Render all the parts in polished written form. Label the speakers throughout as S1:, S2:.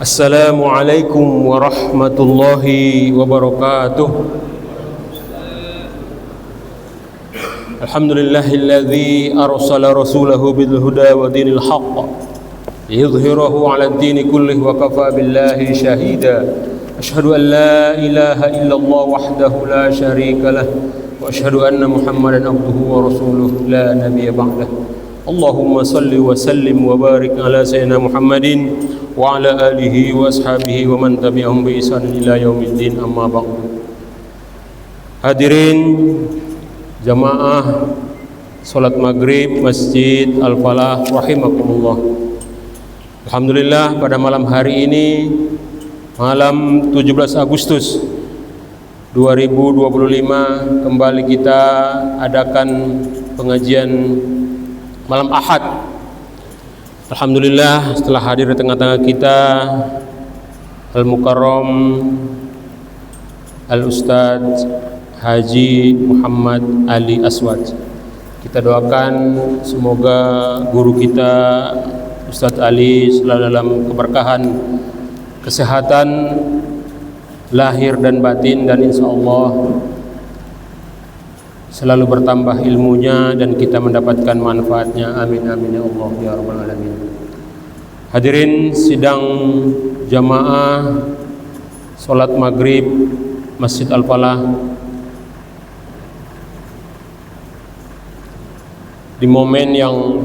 S1: Assalamualaikum warahmatullahi wabarakatuh. Alhamdulillahilladzi arsala rasulahu bil huda wa dinil haqq liyudhhirahu 'alad dini kullih wa kafa billahi shahida. Asyhadu an la ilaha illallah wahdahu la syarika lah wa asyhadu anna Muhammadan abduhu wa rasuluhu la nabiyya ba'dah. Allahumma salli wa sallim wa barik ala sayyidina Muhammadin wa ala alihi wa ashabihi wa man tabi'ahum bi ihsan ila yaumiddin, amma ba'du. Hadirin jamaah salat maghrib Masjid Al-Falah rahimakumullah. Alhamdulillah, pada malam hari ini, malam 17 Agustus 2025, kembali kita adakan pengajian malam Ahad. Alhamdulillah, setelah hadir di tengah-tengah kita Al-Mukarram Al-Ustadz Haji Muhammad Ali Aswad. Kita doakan semoga guru kita Ustadz Ali selalu dalam keberkahan, kesehatan lahir dan batin, dan insya Allah selalu bertambah ilmunya dan kita mendapatkan manfaatnya. Amin amin ya Allah ya rabbal alamin. Hadirin sidang jamaah salat maghrib Masjid Al-Falah, di momen yang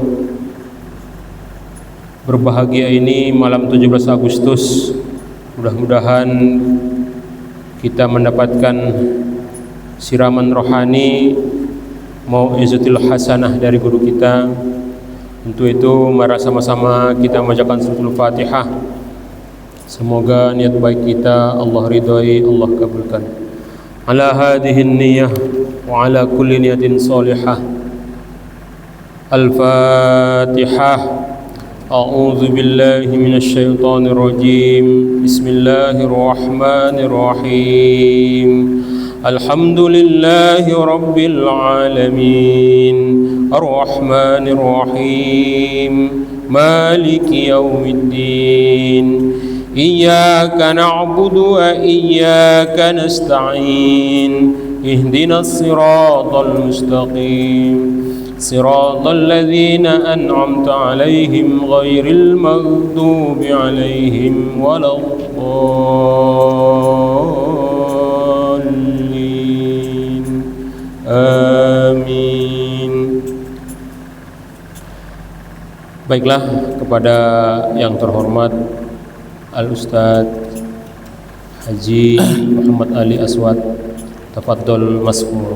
S1: berbahagia ini, malam 17 Agustus, mudah-mudahan kita mendapatkan siraman rohani mau'izatul hasanah dari guru kita. Untuk itu mari sama-sama kita membacakan suratul Fatihah. Semoga niat baik kita Allah ridhai, Allah kabulkan. Ala hadhihi niyyah wa ala kulli niyatin salihah. Al-Fatihah. A'udzu billahi minasy syaithanir rajim. Bismillahirrahmanirrahim. Alhamdulillahi rabbil alamin. Ar-Rahmanir Rahim. Maliki yaumiddin. Iyyaka na'budu wa iyyaka nasta'in. Ihdinas siratal mustaqim. Siratal ladzina an'amta 'alaihim ghairil maghdubi 'alaihim waladdallin. Amin. Baiklah, kepada yang terhormat Al-Ustadz Haji Muhammad Ali Aswad, tafadhol maskur.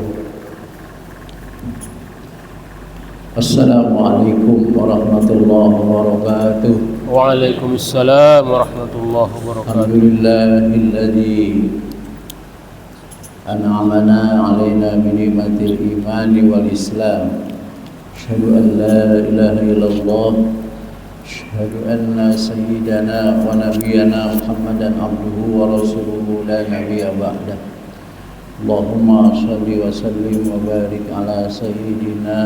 S2: Assalamualaikum warahmatullahi wabarakatuh.
S1: Waalaikumsalam warahmatullahi wabarakatuh.
S2: Alhamdulillahilladzi an'amana 'alaina bi ni'matil imani wal islam. Asyhadu an la ilaha illallah. Asyhadu anna sayyidana wa nabiyyana Muhammadan abduhu wa rasuluhu la nabiyya ba'dah. Allahumma shalli wa sallim wa barik ala sayyidina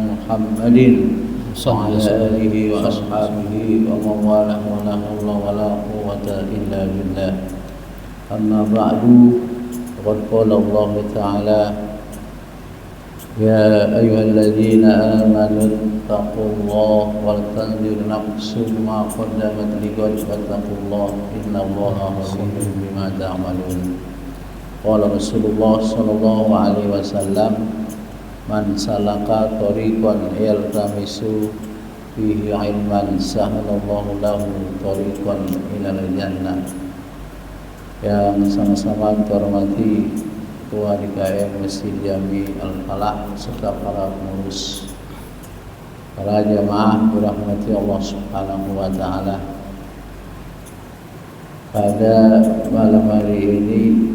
S2: Muhammadin wa ala alihi wa ashabihi wa mawalah wa la hawla wa la quwwata illa billah. Amma ba'du, qad qala Allah ta'ala, ya ayyuhalladzina amanu taqullaha wal tanzur nafsum ma qaddamat lighad wattaqullaha innallaha khabirum bima ta'malun. Qala Rasulullah sallallahu alaihi wasallam, man salaka tariqan yaltamisu fihi ilman sahalallahu lahu tariqan ilal jannah. Yang sama-sama terhormati Ketua DKM Masjid Jami Al-Falah serta para pengurus, para jamaah dirahmati Allah Subhanahu wa taala. Pada malam hari ini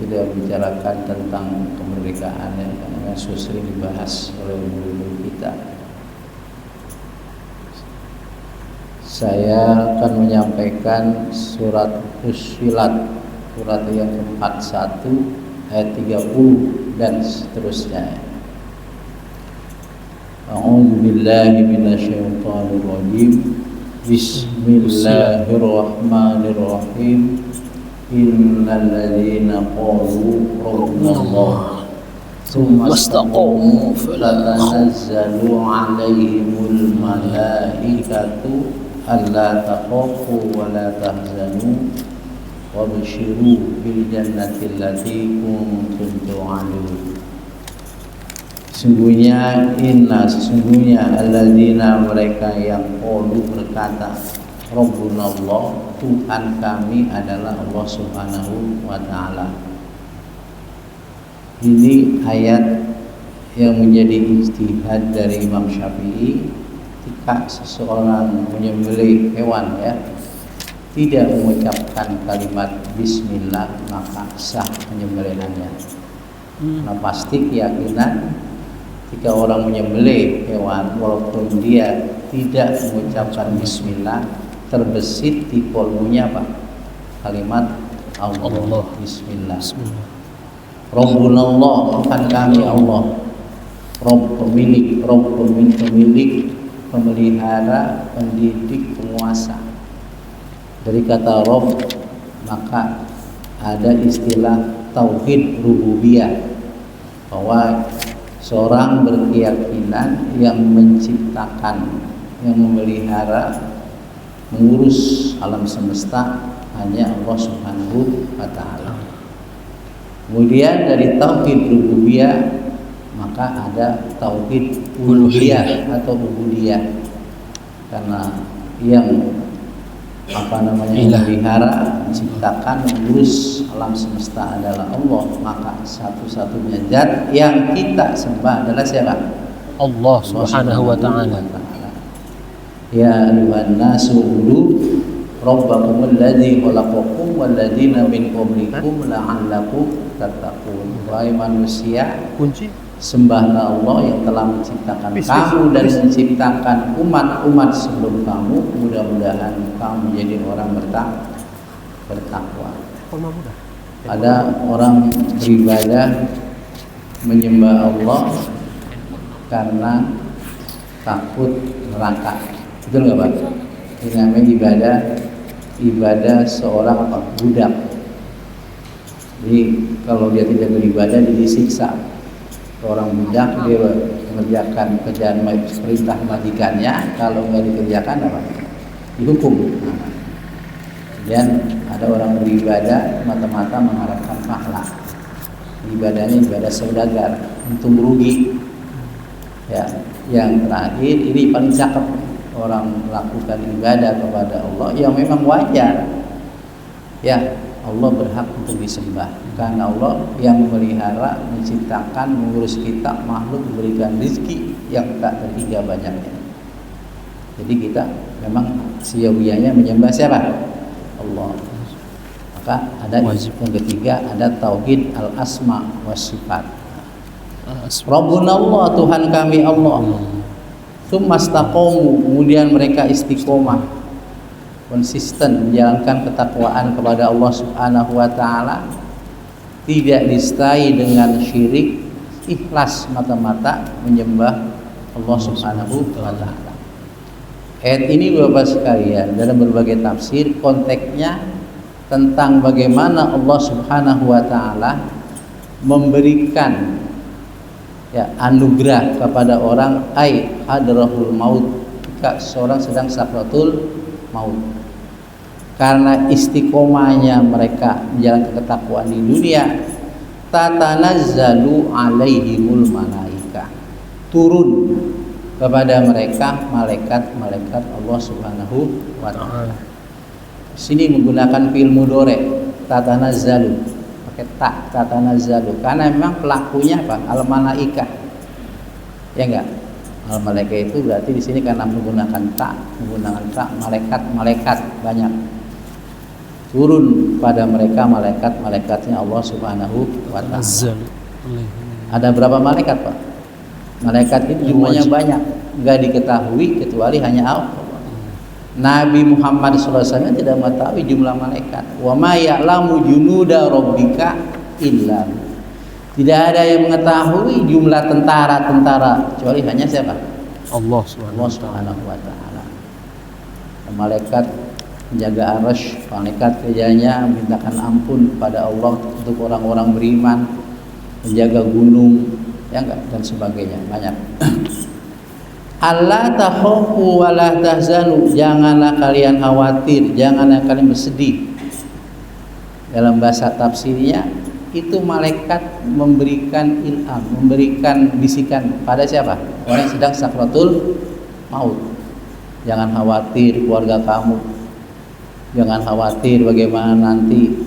S2: tidak membicarakan tentang kemerdekaan yang sering dibahas oleh guru-guru kita. Saya akan menyampaikan surat Fussilat, surat yang ke-41 ayat 30 dan seterusnya. A'udzu billahi minasyaitonir rajim. Bismillahirrahmanirrahim. Innal ladzina qalu rabbuna Allah tsumma istaqamu fala tanazzalu 'alaihimul malaikatu alla takhafu wa la tahzanu wa basyiru bil jannati allati kuntum tu'adun. Sesungguhnya alladzina mereka yang qalu berkata Rabbuna Allah, Tuhan kami adalah Allah Subhanahu wa ta'ala. Ini ayat yang menjadi ijtihad dari Imam Syafi'i. Ketika seseorang menyembelih hewan tidak mengucapkan kalimat bismillah, maka sah penyembelihannya. Nah, pasti keyakinan ketika orang menyembelih hewan walaupun dia tidak mengucapkan bismillah, terbesit di kolbunya apa? Kalimat Allah. Bismillah. Rabbuna Allah, Tuhan kami Allah. Rabb pemilik, pemelihara, pendidik, penguasa. Dari kata Rabb maka ada istilah tauhid rububiyah, bahwa seorang berkeyakinan yang menciptakan, yang memelihara, mengurus alam semesta hanya Allah Subhanahu wa ta'ala. Kemudian dari tauhid rububiyah maka ada tauhid uluhiyah atau ubudiyah, karena yang memelihara, menciptakan, mengurus alam semesta adalah Allah, maka satu-satunya zat yang kita sembah adalah siapa?
S1: Allah Subhanahu wa ta'ala.
S2: Ya ayyuhan nasu ubudu rabbakum alladzi khalaqakum wal ladzina min qablikum la'allakum tattaqun. Wahai manusia, sembahlah Allah yang telah menciptakan kamu dan menciptakan umat-umat sebelum kamu, mudah-mudahan kamu menjadi orang bertakwa. Ada orang beribadah menyembah Allah karena takut neraka. Betul nggak Pak? Ini namanya ibadah seorang budak. Jadi kalau dia tidak beribadah dia disiksa. Seorang budak dia mengerjakan kerjaan perintah majikannya, kalau nggak dikerjakan apa? Dihukum. Kemudian ada orang beribadah mata-mata mengharapkan pahala. Ibadahnya ibadah saudagar, untung rugi. Ya, yang terakhir ini paling cakep. Orang melakukan ibadah kepada Allah yang memang wajar, ya Allah berhak untuk disembah karena Allah yang memelihara, menciptakan, mengurus kita makhluk, memberikan rezeki yang tak terhingga banyaknya. Jadi kita memang siogianya menyembah siapa? Allah. Maka ada yang ketiga, ada tauhid al-asma wa sifat. Rabbuna Allah, Tuhan kami Allah. Tsumastaqamu, kemudian mereka istiqomah, konsisten menjalankan ketakwaan kepada Allah Subhanahu wa ta'ala, tidak disertai dengan syirik, ikhlas mata-mata menyembah Allah Subhanahu wa ta'ala. Ayat ini Bapak sekalian dalam berbagai tafsir konteksnya tentang bagaimana Allah Subhanahu wa ta'ala memberikan anugerah kepada orang hadrahul maut, ketika seorang sedang sakratul maut. Karena istiqomahnya mereka menjalankan ketakwaan di dunia, tatanazzalu alaihimul malaika, turun kepada mereka malaikat-malaikat Allah Subhanahu wa ta'ala. Sini menggunakan fi'il mudhari, tatanazzalu, pakai tatanazzalu, karena memang pelakunya apa? Al-malaika. Ya enggak? Al-malaika itu berarti di sini karena menggunakan malaikat banyak. Turun pada mereka malaikat-malaikatnya Allah Subhanahu wa ta'ala. Ada berapa malaikat, Pak? Malaikat itu jumlahnya banyak, enggak diketahui kecuali hanya Allah. Nabi Muhammad SAW tidak mengetahui jumlah malaikat. Wa ma ya'lamu junuda rabbika illa. Tidak ada yang mengetahui jumlah tentara kecuali hanya siapa? Allah Subhanahu wa ta'ala. malaikat menjaga arasy, malaikat kerjanya mintakan ampun kepada Allah untuk orang-orang beriman, menjaga gunung, ya enggak, dan sebagainya, banyak. Allah takhafu wa la tahzanu, janganlah kalian khawatir, janganlah kalian bersedih. Dalam bahasa tafsirnya itu malaikat memberikan ilham, memberikan bisikan pada siapa? Orang yang sedang sakratul maut. Jangan khawatir keluarga kamu, jangan khawatir bagaimana nanti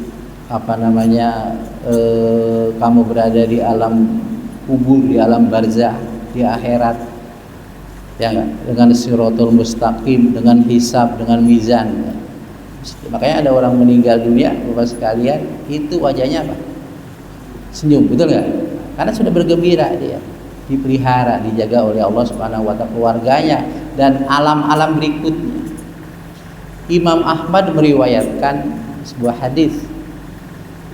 S2: kamu berada di alam kubur, di alam barzah, di akhirat, ya enggak? Dengan siratul mustaqim, dengan hisab, dengan mizan. Makanya ada orang meninggal dunia, Bapak sekalian, itu wajahnya apa? Senyum, betul nggak? Karena sudah bergembira dia, dipelihara, dijaga oleh Allah Subhanahu wa taala, keluarganya dan alam-alam berikutnya. Imam Ahmad meriwayatkan sebuah hadis.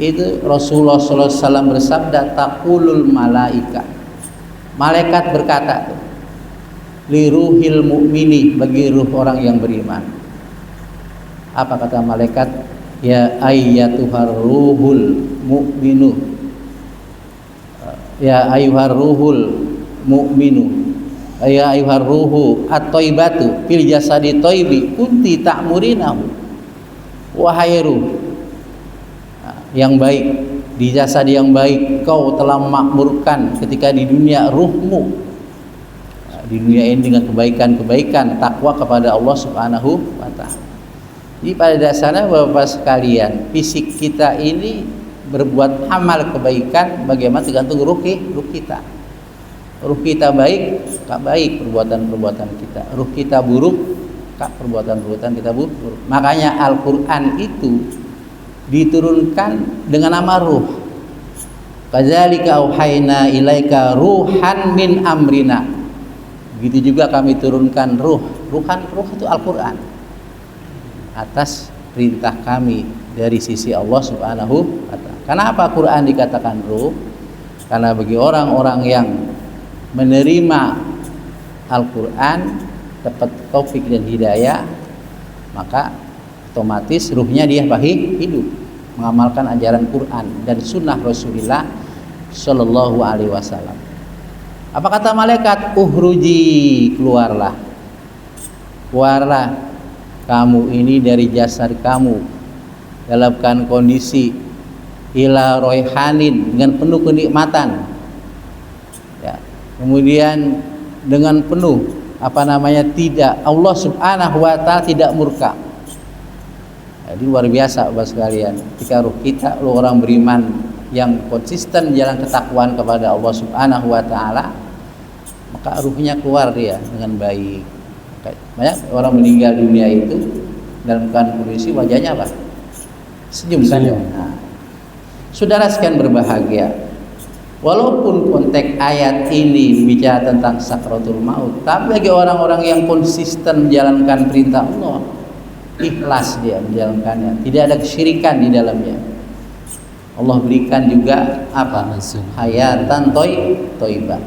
S2: Itu Rasulullah SAW bersabda, taqulul malaika. Malaikat berkata, li ruhil mu'mini, bagi ruh orang yang beriman. Apa kata malaikat? Ya ayyatuhar ruhul mu'minu, ya ayyuhar ruhul mu'minu, ya ayyuhar ruhu at-thaibatu fil jasadi thaibi kunti ta'murinahu. Wahai ruh yang baik, di jasad yang baik kau telah memakmurkan ketika di dunia ruhmu, di dunia ini dengan kebaikan-kebaikan, takwa kepada Allah Subhanahu wa taala. Jadi pada dasarnya Bapak sekalian, fisik kita ini berbuat amal kebaikan bagaimana tergantung ruh kita. Ruh kita baik, tak baik perbuatan-perbuatan kita. Ruh kita buruk, tak perbuatan-perbuatan kita buruk. Makanya Al-Qur'an itu diturunkan dengan nama ruh. Kadzalika auhayna ilaika ruhan min amrina. Begitu juga kami turunkan ruh. Ruh itu Al-Qur'an. Atas perintah kami dari sisi Allah Subhanahu wa taala. Kenapa Quran dikatakan ruh? Karena bagi orang-orang yang menerima Al-Quran, dapat taufik dan hidayah, maka otomatis ruhnya dia hidup, mengamalkan ajaran Quran dan sunnah Rasulullah Shallallahu Alaihi Wasallam. Apa kata malaikat? Uhruji, keluarlah kamu ini dari jasad kamu dalam kondisi ila roihanin, dengan penuh kenikmatan, ya. Kemudian dengan penuh tidak, Allah Subhanahu wa taala tidak murka. Jadi luar biasa Bapak sekalian, ketika ruh kita, orang beriman yang konsisten jalan ketakwaan kepada Allah Subhanahu wa taala, maka ruhnya keluar dia dengan baik. Banyak orang meninggal dunia itu dalam kondisi wajahnya apa? Senyum. Nah, saudara sekalian berbahagia, walaupun konteks ayat ini bicara tentang sakratul maut, tapi bagi orang-orang yang konsisten menjalankan perintah Allah, ikhlas dia menjalankannya, tidak ada kesyirikan di dalamnya, Allah berikan juga apa? Hayatan thayyibah.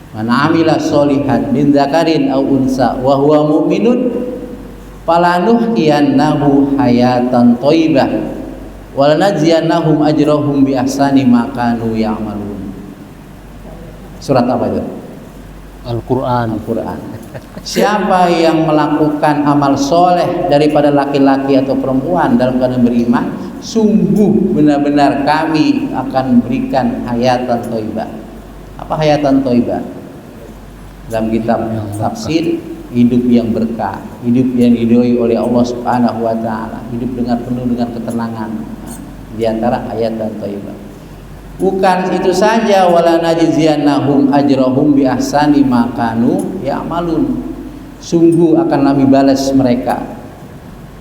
S2: Man amila sholihan min dzakarin aw unsa wa huwa mu'minun falanuhyiyannahu hayatan thayyibah wal najziyannahum ajrahum bi ahsani ma kanu ya'malun. Surat apa itu?
S1: Al-Qur'an.
S2: Siapa yang melakukan amal soleh daripada laki-laki atau perempuan dalam keadaan beriman, sungguh benar-benar kami akan berikan hayatan thayyibah. Apa hayatan thayyibah? Dalam kitab tafsir, hidup yang berkah, hidup yang diridhoi oleh Allah Subhanahu wa taala, hidup dengan penuh dengan ketenangan. Di antara hayatan thayyibah. Bukan itu saja, wala najziyannahum ajrahum bi ahsani ma kanu ya'malun. Sungguh akan kami balas mereka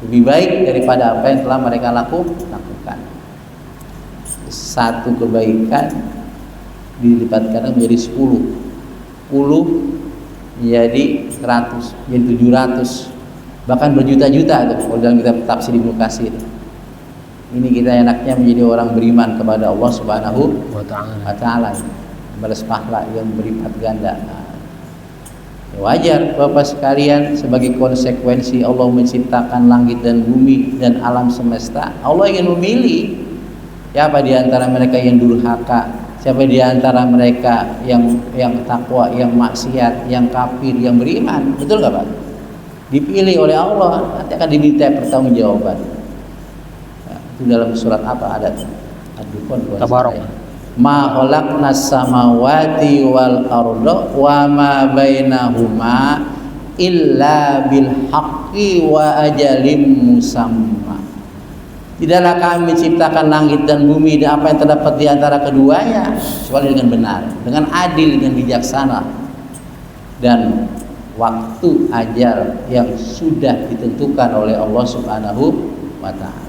S2: lebih baik daripada apa yang telah mereka lakukan. Satu kebaikan dilipatkan menjadi 10 menjadi 100, menjadi 700, bahkan berjuta-juta tuh kalau dalam kitab tafsir Ibnu Katsir. Ini kita enaknya menjadi orang beriman kepada Allah Subhanahu wa taala, balas pahala yang berlipat ganda. Wajar Bapak sekalian, sebagai konsekuensi Allah menciptakan langit dan bumi dan alam semesta, Allah ingin memilih siapa di antara mereka yang durhaka, siapa di antara mereka yang takwa, yang maksiat, yang kafir, yang beriman. Betul nggak Pak? Dipilih oleh Allah, nanti akan diminta pertanggungjawaban. Nah, itu dalam surat apa ada?
S1: Tabarok.
S2: Ma khalaqnas samawati wal arda wa ma bainahuma illa bil haqqi wa ajalim musamma. Tidaklah kami menciptakan langit dan bumi dan apa yang terdapat di antara keduanya kecuali dengan benar, dengan adil, dengan bijaksana, dan waktu ajal yang sudah ditentukan oleh Allah Subhanahu wa Ta'ala.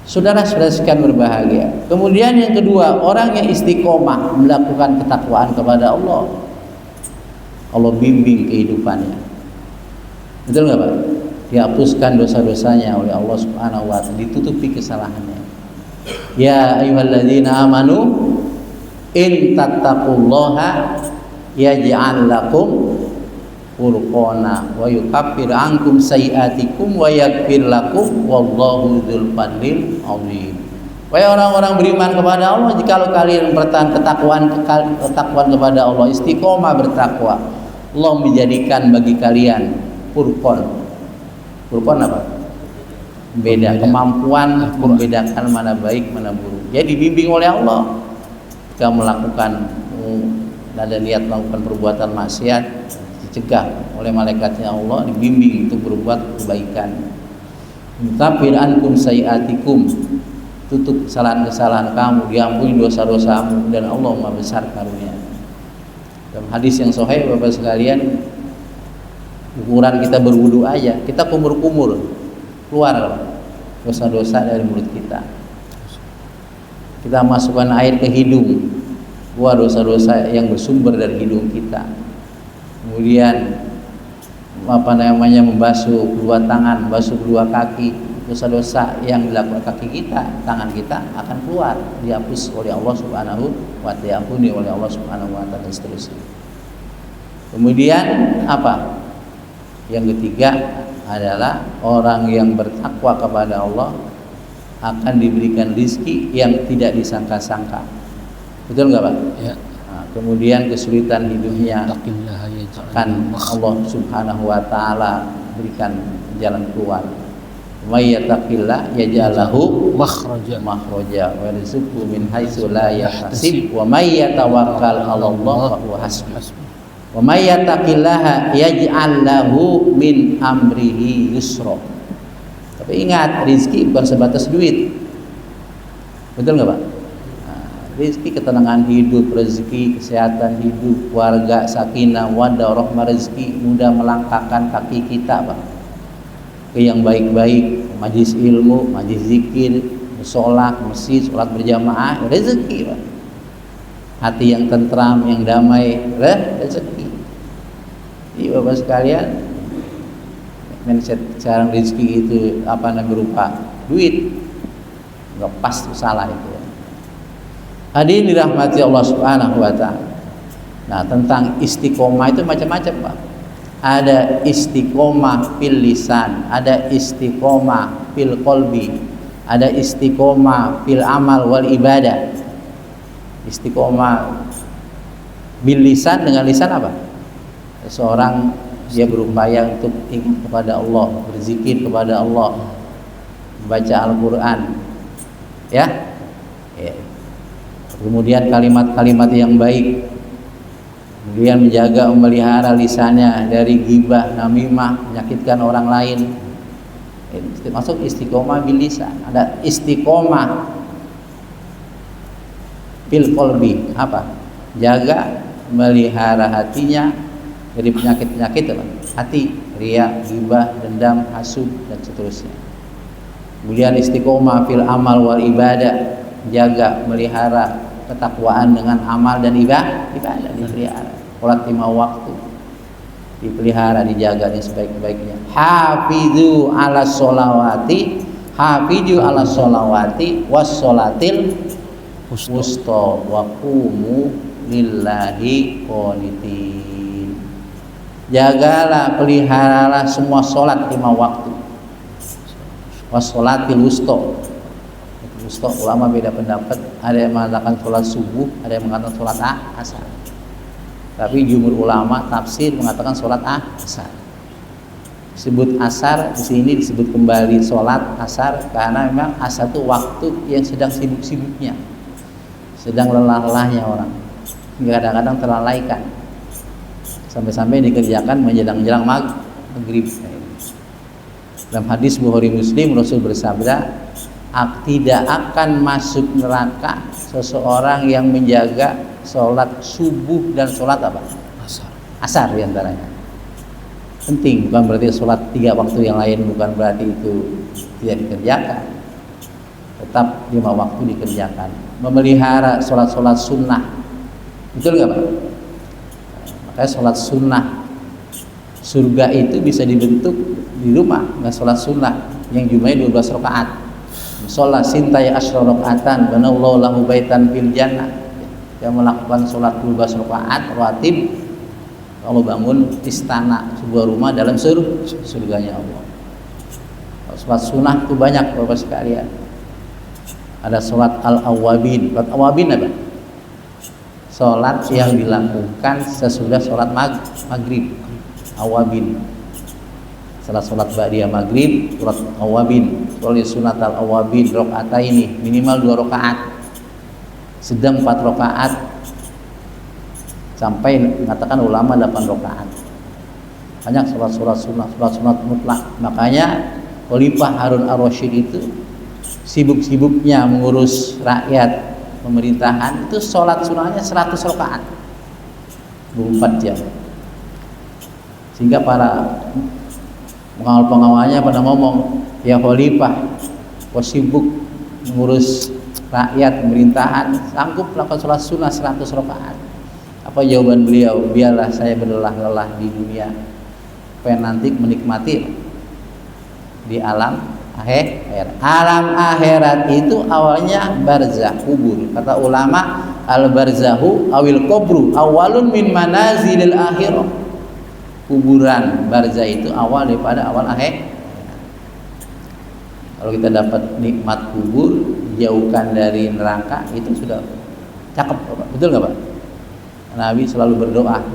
S2: Saudara-saudara sekalian berbahagia. Kemudian yang kedua, orang yang istiqomah melakukan ketakwaan kepada Allah, Allah bimbing kehidupannya. Betul nggak Pak? Dihapuskan dosa-dosanya oleh Allah Subhanahu wa Ta'ala, ditutupi kesalahannya. Ya ayyuhalladzina amanu in tattaqullaha yaj'al lakum furqana wa yukaffir ankum sayiatikum wa yaghfir lakum wallahu dzul fadlil azim. Wahai orang-orang beriman kepada Allah, jikalau kalian bertahan ketakwaan kepada Allah, istiqomah bertakwa, Allah menjadikan bagi kalian furqan. Furqan apa? Beda, kemampuan membedakan mana baik mana buruk. Jadi dibimbing oleh Allah. Jika melakukan ada niat melakukan perbuatan maksiat, dicegah oleh malaikatnya Allah, dibimbing untuk berbuat kebaikan. Mutabir ankum sayiatikum, tutup kesalahan-kesalahan kamu, diampuni dosa-dosamu, dan Allah Maha besar karunia. Dalam hadis yang sahih Bapak sekalian, ukuran kita berwudu aja, kita kumur-kumur keluar dosa-dosa dari mulut kita. Kita masukkan air ke hidung, keluar dosa-dosa yang bersumber dari hidung kita. Kemudian membasuh kedua tangan, membasuh kedua kaki, dosa-dosa yang dilakukan kaki kita, tangan kita akan keluar, dihapus oleh Allah Subhanahu wa Ta'ala, diampuni oleh Allah Subhanahu wa Ta'ala, dan seterusnya. Kemudian apa? Yang ketiga adalah orang yang bertakwa kepada Allah akan diberikan rizki yang tidak disangka-sangka. Betul nggak Pak? Ya. Kemudian kesulitan hidupnya akan Allah Subhanahu wa Ta'ala berikan jalan keluar. May yattaqillah yaj'al lahu makhraja wa yarzuqhu min haitsu la yahtasib wa may yatawakkal 'ala Allah fa huwa hasbuh. Wa may yattaqillaha yaj'al lahu min amrihi yusra. Tapi ingat, rezeki bukan sebatas duit. Betul nggak Pak? Rezeki ketenangan hidup, rezeki kesehatan hidup, keluarga, sakinah, wadah, rahmah, rezeki mudah melangkahkan kaki kita Pak ke yang baik-baik, majlis ilmu, majlis zikir, sholat, masjid, sholat berjamaah, rezeki Pak. Hati yang tentram, yang damai, rezeki. Jadi Bapak sekalian, mindset sekarang rezeki itu berupa duit, nggak pas, salah itu. Hadirin dirahmati Allah Subhanahu wa Ta'ala. Nah, tentang istiqomah itu macam-macam Pak. Ada istiqomah fil lisan, ada istiqomah fil qalbi, ada istiqomah fil amal wal ibadah. Istiqomah bil lisan, dengan lisan apa? Seseorang dia berupaya untuk ingat kepada Allah, berzikir kepada Allah, membaca Al-Quran, ya. Kemudian kalimat-kalimat yang baik, kemudian menjaga, memelihara lisannya dari ghibah, namimah, menyakitkan orang lain. Masuk istiqomah bil lisan. Ada istiqomah fil qalbi, apa? Jaga, melihara hatinya dari penyakit-penyakit hati, riya, ghibah, dendam, hasud, dan seterusnya. Kemudian istiqomah fil amal wal ibadah, jaga, melihara ketakwaan dengan amal dan ibadah dipelihara. Sholat 5 waktu dipelihara, dijaga dengan sebaik-baiknya. Hafizu ala sholawati, hafizu ala sholawati was sholatil wusta wa qumu lillahi qanitin. Jagalah, peliharalah semua sholat 5 waktu. Wassolatil wusta. Wusta ulama beda pendapat. Ada yang mengatakan sholat subuh, ada yang mengatakan sholat asar. Tapi jumhur ulama tafsir mengatakan sholat asar. Disebut asar di sini disebut kembali sholat asar karena memang asar itu waktu yang sedang sibuk-sibuknya, sedang lelah-lelahnya orang. Kadang-kadang terlalaikan. Sampai-sampai dikerjakan menjelang maghrib. Dalam hadis Bukhari Muslim Rasul bersabda, tidak akan masuk neraka seseorang yang menjaga sholat subuh dan sholat apa? Asar diantaranya. Penting, bukan berarti sholat 3 waktu yang lain, bukan berarti itu tidak dikerjakan. Tetap 5 waktu dikerjakan. Memelihara sholat-sholat sunnah. Betul nggak Pak? Makanya sholat sunnah, surga itu bisa dibentuk di rumah, nggak sholat sunnah yang jumlahnya 12 rakaat. Sholat sintai asyra rakaatan, banallahu lahu baitan fil jannah. Yang melakukan sholat 12 rakaat rawatib, Allah bangun istana, sebuah rumah dalam surganya Allah. Sholat sunnah itu banyak Bapak sekalian. Ada sholat al-awwabin. Sholat awwabin apa? Sholat yang dilakukan sesudah sholat maghrib, awabin. Setelah sholat ba'diyah maghrib, sholat awabin, sholat sunat al-awabin, rakaat ini minimal 2 rakaat, sedang 4 rakaat, sampai mengatakan ulama 8 rakaat. Banyak sholat sunat mutlak. Makanya Khalifah Harun ar-Rasyid itu sibuk-sibuknya mengurus rakyat pemerintahan, itu sholat sunnahnya 100 rakaat 24 jam. Sehingga para pengawal-pengawalnya pada ngomong, ya Khalifah kok sibuk mengurus rakyat pemerintahan, sanggup melakukan sholat sunnah 100 rakaat. Apa jawaban beliau? Biarlah saya berlelah-lelah di dunia, supaya nanti menikmati di alam akhirat. Alam akhirat itu awalnya barzah, kubur. Kata ulama, al barzahu awil kubru awalun min manazilil akhirah. Kuburan barzah itu awal daripada awal akhir. Kalau kita dapat nikmat kubur, jauhkan dari neraka, itu sudah cakep, Pak. Betul nggak Pak? Nabi selalu berdoa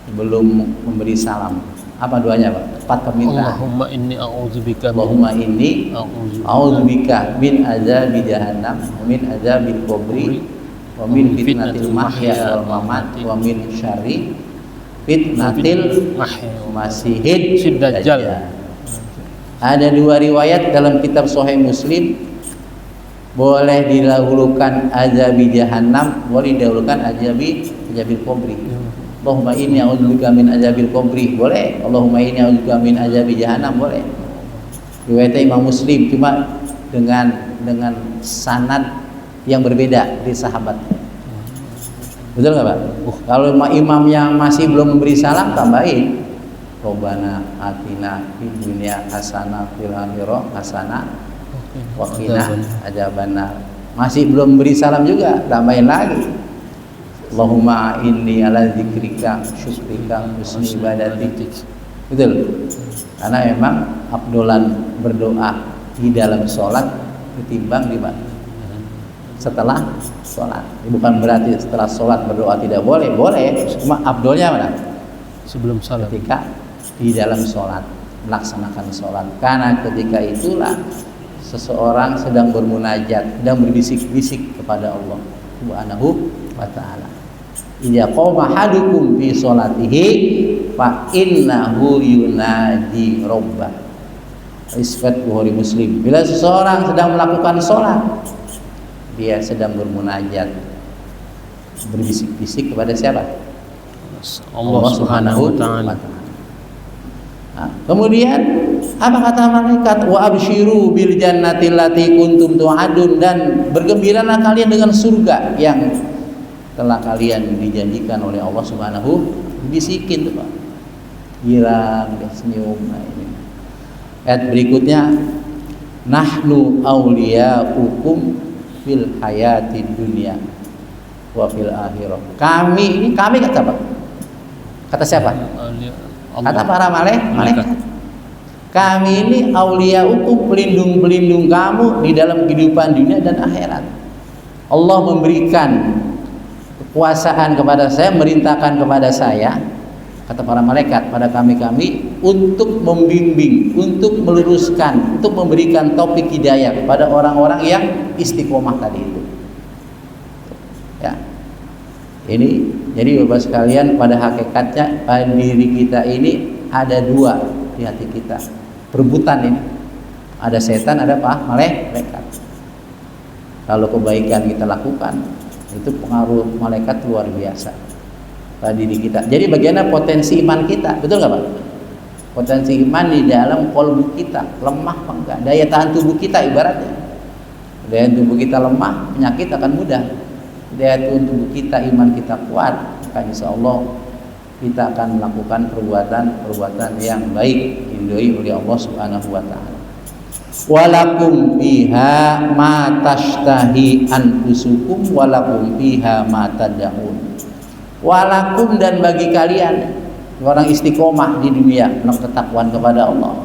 S2: sebelum memberi salam. Apa doanya Pak? 4 permintaan.
S3: Allahumma inni a'udzubika
S2: min azabi jahannam, wa min azabil qabri, wa min fitnatil mahya wal mamat, wa min syarri fitnatil masihid dajjal. Ada 2 riwayat dalam kitab Sahih Muslim, boleh didahulukan azabi jahannam, boleh didahulukan azabil qabri. Allahumma inni a'udzubika min azabil qabri, boleh. Allahumma inni a'udzubika min azabi jahannam, boleh. Riwayat Imam Muslim, cuma dengan sanad yang berbeda dari sahabat. Betul nggak Pak? Kalau imam yang masih belum memberi salam, tambahin Robbana atina fid dunya hasanah fil akhirah hasanah wa qina adzabannar. Masih belum memberi salam juga, tambahin lagi Allahumma inni ala dzikrika syukrika husni ibadatik. Betul. Karena memang abdolan berdoa di dalam sholat ketimbang di mana? Setelah sholat. Bukan berarti setelah sholat berdoa tidak boleh, boleh. Cuma abdolnya mana?
S3: Sebelum salat.
S2: Ketika di dalam sholat, melaksanakan sholat. Karena ketika itulah seseorang sedang bermunajat, sedang berbisik-bisik kepada Allah Subhanahu wa ta'ala. Idza qama hadukum fi sholatihi fa innahu yunaji rabbah. Isfat Bukhari Muslim. Bila seseorang sedang melakukan sholat, dia sedang bermunajat, berbisik-bisik kepada siapa?
S3: Allah Subhanahu wa ta'ala.
S2: Nah, kemudian apa kata malaikat? Wa absyiru bil jannati allati kuntum tu'adun, dan bergembiralah kalian dengan surga yang telah kalian dijanjikan oleh Allah Subhanahu. Bisikin tuh Pak, girang, dia senyum. Nah, ini ayat berikutnya, nahnu awliya'ukum fil hayati dunya wa fil akhirah. Kami kata Pak, Kata siapa? Kata
S3: Allah.
S2: para malaikat. Kami ini auliyaukum, pelindung-pelindung kamu di dalam kehidupan dunia dan akhirat. Allah memberikan kekuasaan kepada saya, merintahkan kepada saya, kata para malaikat, pada kami untuk membimbing, untuk meluruskan, untuk memberikan taufik hidayah kepada orang-orang yang istiqomah tadi itu. Ya. Ini jadi Bapak sekalian, pada hakikatnya pada diri kita ini ada dua di hati kita. Perebutan ini. Ada setan, ada malaikat. Kalau kebaikan kita lakukan, itu pengaruh malaikat luar biasa pada diri kita. Jadi bagaimana potensi iman kita, betul nggak Pak? Potensi iman di dalam kolbu kita lemah apa enggak? Daya tahan tubuh kita ibaratnya. Daya tubuh kita lemah, penyakit akan mudah. Daya tahan tubuh kita, iman kita kuat, maka insya Allah kita akan melakukan perbuatan yang baik diridhoi oleh Allah Subhanahu wa taala. Walakum fiha ma tashtahi anfusukum walakum fiha ma tad'un. Walakum, dan bagi kalian orang istiqomah di dunia, orang ketakwaan kepada Allah,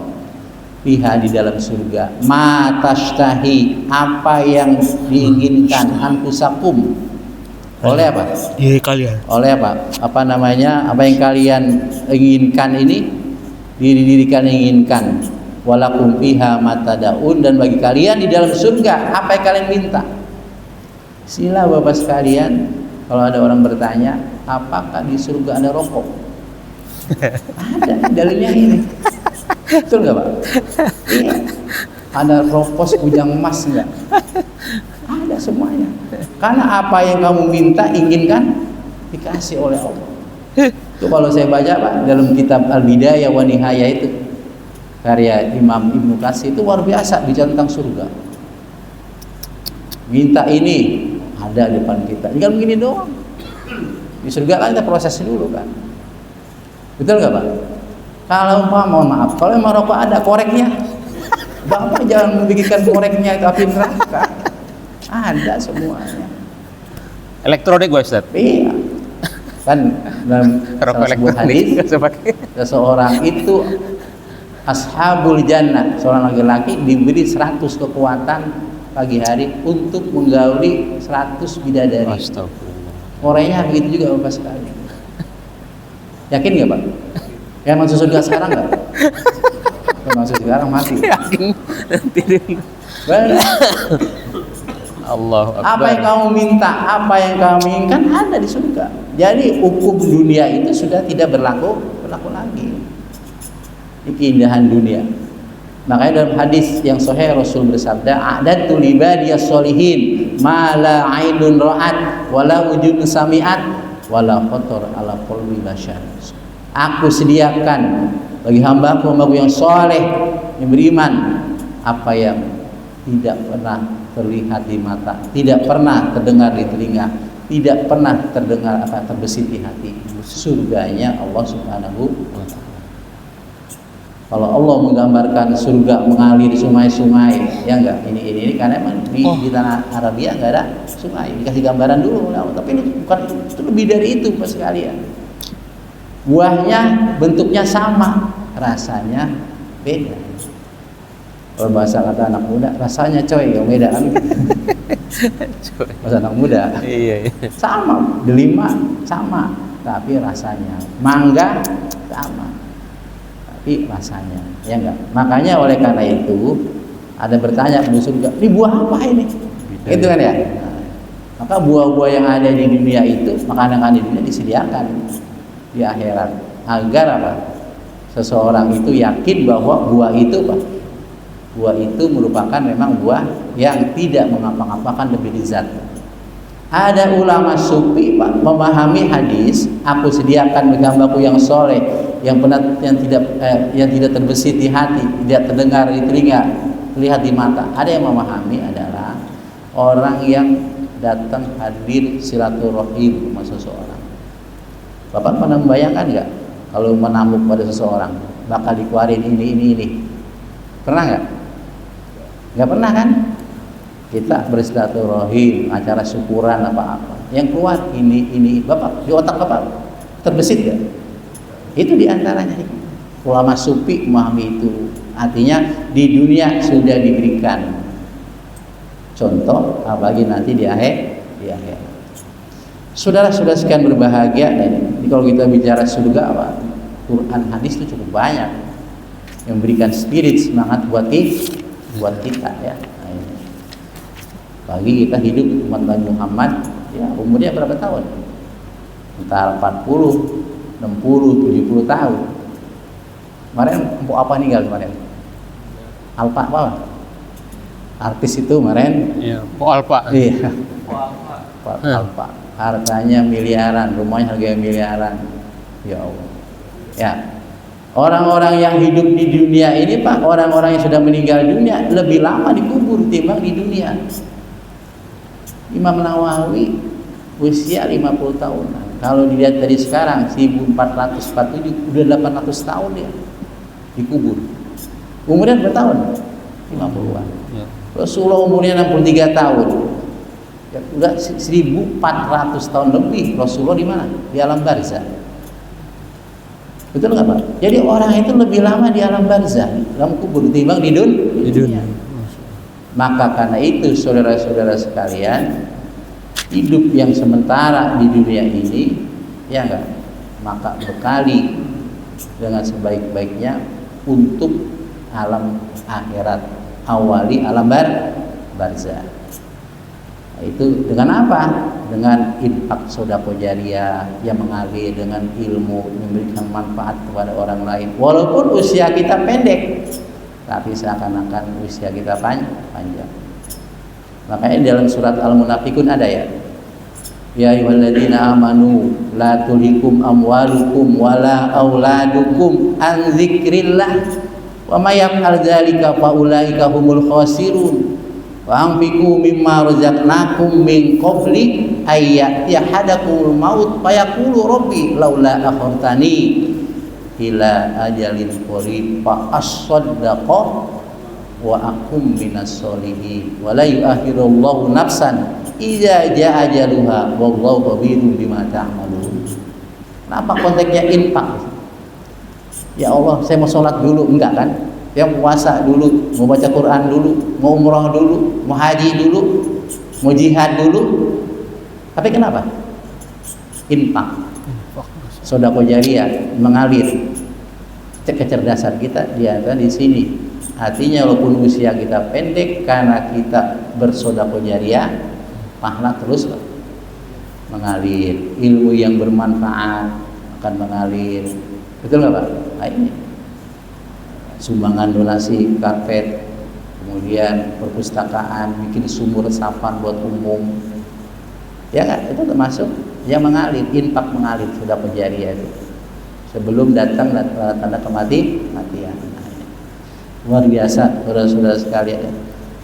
S2: fiha di dalam surga, ma tashtahi, apa yang diinginkan, anfusakum, oleh apa?
S3: Diri kalian.
S2: Oleh apa? Apa namanya? Apa yang kalian inginkan ini, diri kalian inginkan. Walakum fiha matadaun, dan bagi kalian di dalam surga apa yang kalian minta. Sila Bapak sekalian, kalau ada orang bertanya, apakah di surga ada rokok? Ada, dalilnya ini. Betul nggak Pak? Iya. Ada rokok sekujang emas enggak? Ada semuanya. Karena apa yang kamu minta, inginkan, dikasih oleh Allah. Itu kalau saya baca Pak dalam kitab Al-Bidayah wa Nihayah itu, karya Imam Ibnu Katsir, itu luar biasa bicara tentang surga. Minta ini ada di depan kita, tinggal begini doang. Di surga kan kita proses dulu kan. Betul nggak Pak? Kalau mohon maaf, kalau memang rokok ada koreknya, Bapak jangan membikinkan koreknya itu api neraka. Ada semuanya.
S3: Elektronik gue Ustaz.
S2: Iya. Kan dalam
S3: Rokok
S2: sebuah hadis, seseorang itu ashabul jannah, seorang laki-laki diberi 100 kekuatan pagi hari untuk menggauli 100 bidadari.
S3: Astagfirullah.
S2: Korenya begitu juga Bapak sekali. Yakin nggak Pak? Yang masuk surga sekarang nggak? Yang masuk sekarang mati.
S3: Yakin nanti
S2: Benar.
S3: Allah Akbar.
S2: Apa yang kamu minta, apa yang kamu inginkan ada di surga. Jadi hukum dunia itu sudah tidak berlaku lagi. Ini keindahan dunia. Makanya dalam hadis yang sahih Rasul bersabda, "A'dadtu li ibadiyas sholihin ma la 'ainun ra'at wa la udhun sami'at wa la khatar 'ala qalbi bashar." Aku sediakan bagi hambaku yang soleh, yang beriman, apa yang tidak pernah terlihat di mata, tidak pernah terdengar di telinga, tidak pernah terdengar apa terbesit di hati. Surganya Allah Subhanahu wa taala. Kalau Allah menggambarkan surga mengalir sungai-sungai, ya enggak? Ini karena emang di tanah Arabia enggak ada sungai. Dikasih gambaran dulu, tapi ini bukan, itu lebih dari itu Pak sekalian. Buahnya bentuknya sama, rasanya beda. Kalau bahasa kata anak muda, rasanya coy yang beda. Bahasa anak muda.
S3: Iya.
S2: Sama, delima sama, tapi rasanya. Mangga sama, tapi rasanya, ya enggak. Makanya oleh karena itu ada bertanya di surga, ini buah apa ini? Itu kan ya. Nah, maka buah-buah yang ada di dunia itu, makanan di dunia disediakan di akhirat agar apa? Seseorang itu yakin bahwa buah itu Pak, buah itu merupakan memang buah yang tidak mengapa-ngapakan lebih lezat. Ada ulama sufi Pak memahami hadis, aku sediakan bagi hambaku yang soleh, yang tidak terbesit di hati, tidak terdengar di telinga, terlihat di mata. Ada yang memahami adalah orang yang datang hadir silaturahim sama seseorang. Bapak pernah membayangkan nggak kalau menamuk pada seseorang bakal dikeluarin ini? Pernah nggak? Nggak pernah kan? Kita bersilaturahim, acara syukuran apa-apa, yang keluar ini Bapak di otak Bapak terbesit nggak? Itu diantaranya. Ulama sufi memahami itu. Artinya di dunia sudah diberikan contoh, apalagi nanti di akhir. Saudara-saudara sekalian berbahagia, ini kalau kita bicara surga apa? Quran hadis itu cukup banyak yang memberikan spirit semangat buat kita ya. Bagi kita hidup umat Nabi Muhammad, ya umurnya berapa tahun? Antara 40, 60, 70 tahun. Kemarin empuk apa ninggal kemarin? Alpa apa? Artis itu kemarin?
S3: Iya, Alpa.
S2: Iya. Alpa. Hartanya miliaran, rumahnya harganya miliaran. Ya Allah. Ya. Orang-orang yang hidup di dunia ini Pak, orang-orang yang sudah meninggal dunia lebih lama dikubur timbang di dunia. Imam Nawawi usia 50 tahun. Kalau dilihat dari sekarang 1447 udah 800 tahun dia dikubur. Umurnya berapa tahun? 50-an. Ya. Rasulullah umurnya 63 tahun. Ya, udah 1400 tahun lebih Rasulullah di mana? Di alam barzah. Betul nggak Pak? Jadi orang itu lebih lama di alam barzah, dalam kubur timbang di dunia. Maka karena itu saudara-saudara sekalian, hidup yang sementara di dunia ini, ya enggak, maka bekali dengan sebaik-baiknya untuk alam akhirat, awali alam barzah. Itu dengan apa? Dengan infak sedekah jariyah yang mengalir, dengan ilmu memberikan manfaat kepada orang lain. Walaupun usia kita pendek, tapi seakan-akan usia kita panjang. Makanya dalam surat Al-Munafiqun ada ya. Ya ayyuhalladzina amanu la tulhikum amwalukum wala auladukum an dzikrillah wa may yaf'al dzalika fa ulaika humul khasirun. Wa anfiqu mimma razaqnakum min qabli ayyati ahadakumul maut fayaqulu rabbi laula akhartani ila ajalin qarib fa asaddaqa wa akum minas solihin wa la yu'akhirullahu nafsan idza jaa ajaluha wallahu khabirun bima ta'malun. Kenapa konteksnya infak? Ya Allah, saya mau sholat dulu, enggak kan? Yang puasa dulu, mau baca Quran dulu, mau umrah dulu, mau haji dulu, mau jihad dulu. Tapi kenapa? Infak, sedekah jariyah mengalir. Kecerdasan kita ada di sini. Artinya walaupun usia kita pendek, karena kita bersedekah jariyah, pahala terus mengalir. Ilmu yang bermanfaat akan mengalir. Betul nggak Pak? Nah, ini sumbangan donasi karpet, kemudian perpustakaan, bikin sumur resapan buat umum, ya kan? Itu termasuk yang mengalir, infak mengalir, sudah penjariah itu sebelum datang tanda kematian. Luar biasa saudara-saudara sekalian.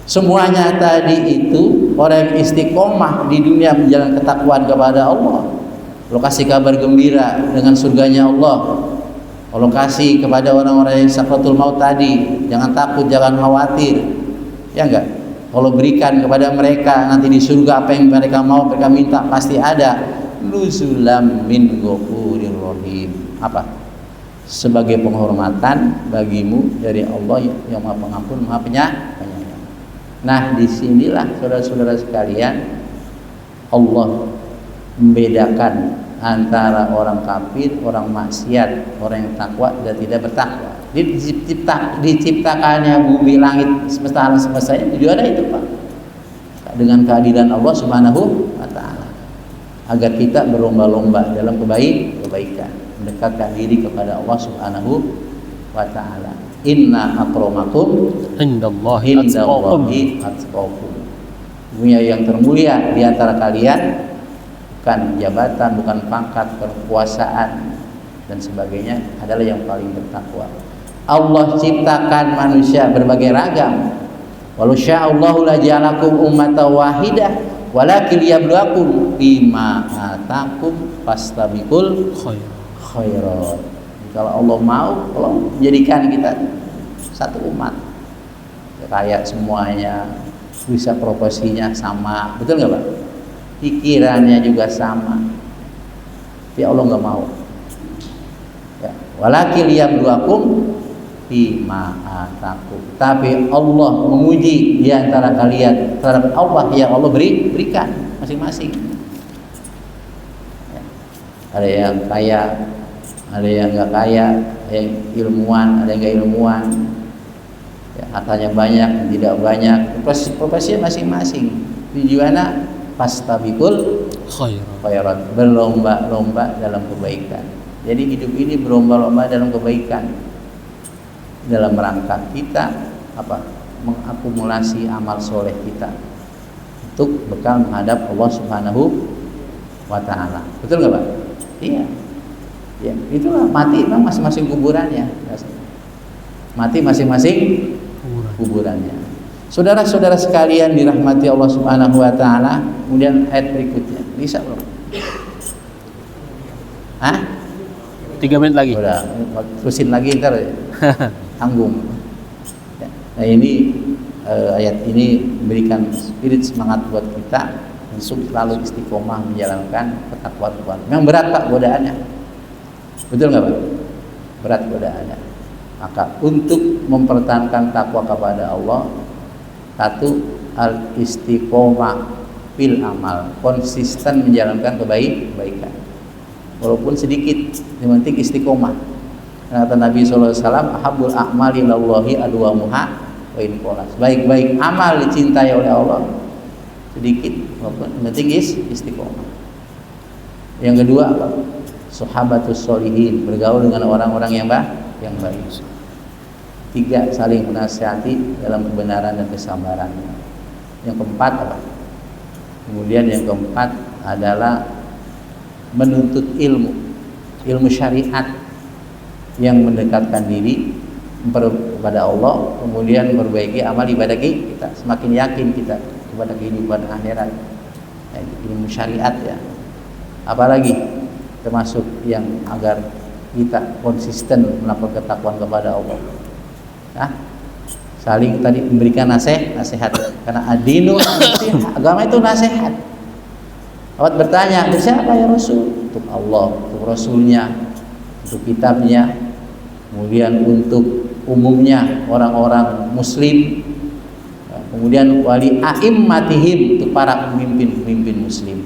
S2: Semuanya tadi itu orang yang istiqomah di dunia menjalankan ketakwaan kepada Allah, lo kasih kabar gembira dengan surganya Allah. Allah kasih kepada orang-orang yang sakratul maut tadi, jangan takut, jangan khawatir, ya enggak? Allah berikan kepada mereka nanti di surga apa yang mereka mau, mereka minta pasti ada. Nuzulam min ghafurir rahim. Apa? Sebagai penghormatan bagimu dari Allah yang Maha Pengampun, Maha Penyayang. Nah, disinilah saudara-saudara sekalian, Allah membedakan antara orang kafir, orang maksiat, orang yang takwa dan tidak bertakwa. Diciptakannya bumi, langit, semesta alam semestanya tujuannya itu Pak, dengan keadilan Allah Subhanahu wa ta'ala, agar kita berlomba-lomba dalam kebaikan, mendekatkan diri kepada Allah Subhanahu wa ta'ala. Inna akramakum indallahi atqakum. Dunia yang termulia di antara kalian bukan jabatan, bukan pangkat, bukan kekuasaan dan sebagainya, adalah yang paling bertakwa. Allah ciptakan manusia berbagai ragam. Walau sya'allahu la ja'alakum ummatan wahidah walakin liyabluwakum bima atakum fastabiqul khairat. Kalau Allah mau, Allah menjadikan kita satu umat, kayak semuanya bisa proporsinya sama, betul nggak Pak? Pikirannya juga sama. Ya Allah nggak mau. Ya. Walakin liyabluwakum fima atakum. Tapi Allah menguji di antara kalian terhadap Allah yang Allah berikan masing-masing. Ya. Ada yang kaya, ada yang nggak kaya, ada yang ilmuwan, ada yang nggak ilmuwan. Ya, hartanya banyak, tidak banyak. Profesinya masing-masing. Tujuannya fastabiqul khairat, berlomba-lomba dalam kebaikan. Jadi hidup ini berlomba-lomba dalam kebaikan, dalam rangka kita mengakumulasi amal soleh kita untuk bekal menghadap Allah Subhanahu wa Ta'ala. Betul nggak Pak? Iya. Ya, itulah mati memang masing-masing kuburannya. Mati masing-masing kuburannya. Saudara-saudara sekalian dirahmati Allah Subhanahu wa Ta'ala. Kemudian ayat berikutnya. Bisa belum? Hah?
S3: 3 menit lagi.
S2: Udah, terusin lagi ntar tanggung. Nah ini ayat ini memberikan spirit semangat buat kita untuk selalu istiqomah menjalankan ketakwaan. Memang berat Pak godaannya. Betul nggak Pak? Berat godaannya. Maka untuk mempertahankan takwa kepada Allah, satu, al istiqomah fil amal, konsisten menjalankan kebaikan walaupun sedikit, yang penting istiqomah. Kata Nabi SAW, ahabul a'mali ilallahi adwamuha wa in qolas. Baik-baik amal dicintai oleh Allah sedikit walaupun yang penting istiqomah. Yang kedua apa? Sahabatus sholihin, bergaul dengan orang-orang yang baik. 3, saling menasihati dalam kebenaran dan kesabaran. Yang keempat apa? Kemudian yang keempat adalah menuntut ilmu syariat yang mendekatkan diri kepada Allah, kemudian memperbaiki amal ibadah kita, semakin yakin kita kepada kehidupan akhirat. Ilmu syariat ya. Apalagi termasuk yang agar kita konsisten melakukan ketakwaan kepada Allah. Nah, saling tadi memberikan nasihat karena ad-dinu nasihat, agama itu nasihat. Awat bertanya, untuk siapa ya Rasul? Untuk Allah, untuk Rasulnya, untuk kitabnya, kemudian untuk umumnya orang-orang muslim, kemudian wali a'immatihim, untuk para pemimpin muslim.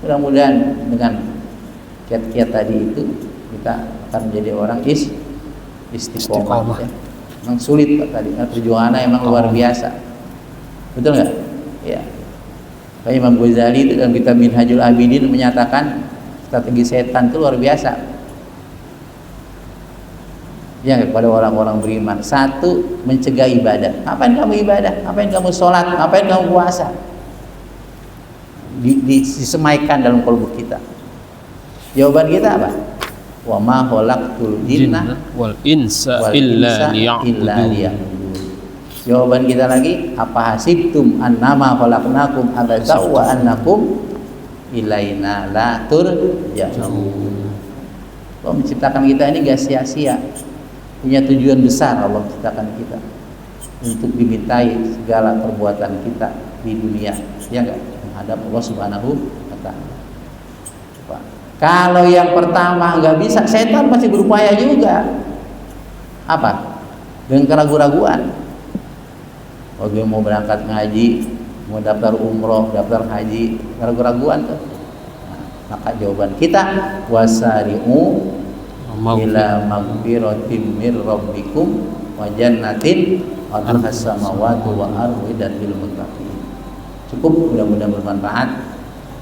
S2: Mudah-mudahan dengan kiat-kiat tadi itu kita akan menjadi orang istiqomah. Ya. Memang sulit Pak tadi, perjuangannya emang luar biasa. Betul nggak? Ya. Imam Ghazali itu dalam kitab Minhajul Abidin menyatakan strategi setan itu luar biasa. Ya, kepada orang-orang beriman. 1, mencegah ibadah. Ngapain kamu ibadah? Ngapain kamu sholat? Ngapain kamu puasa? Disemaikan dalam kalbu kita. Jawaban kita apa? Wa ma khalaqtul jinna
S3: wal insa illa liya'budun. Jawaban kita lagi, apa hasibtum annama khalaqnakum abatsa wa annakum ilaina la turja'un. Allah menciptakan kita ini gak sia-sia, punya tujuan besar. Allah menciptakan kita untuk dimintai segala perbuatan kita di dunia, ya enggak, menghadap Allah Subhanahu wa Ta'ala. Kalau yang pertama nggak bisa, setan pasti berupaya juga. Apa? Dengan keraguan-raguan. Kalau dia mau berangkat ngaji, mau daftar umroh, daftar haji, keraguan-raguan tuh. Nah, maka jawaban kita, wasari'u ila maghfiratin mir rabbikum wa jannatin arduhas samawati wa ardu lil muttaqin. Cukup, mudah-mudahan bermanfaat.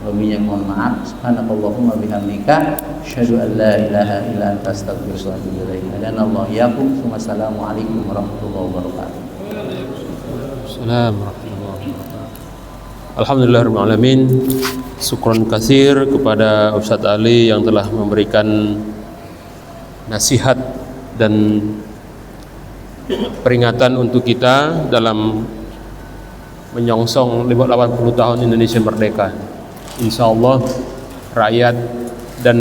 S3: Lebihnya mohon maaf. Subhanakallahumma bihamdika asyhadu an la ilaha illa anta astaghfiruka wa atubu ilaik. Hadanallahu iyyakum. Wassalamualaikum warahmatullahi wabarakatuh. Assalamualaikum warahmatullahi wabarakatuh.
S1: Alhamdulillahirabbil alamin. Syukron katsir kepada Ustadz Ali yang telah memberikan nasihat dan peringatan untuk kita dalam menyongsong 80 tahun Indonesia merdeka. Insyaallah rakyat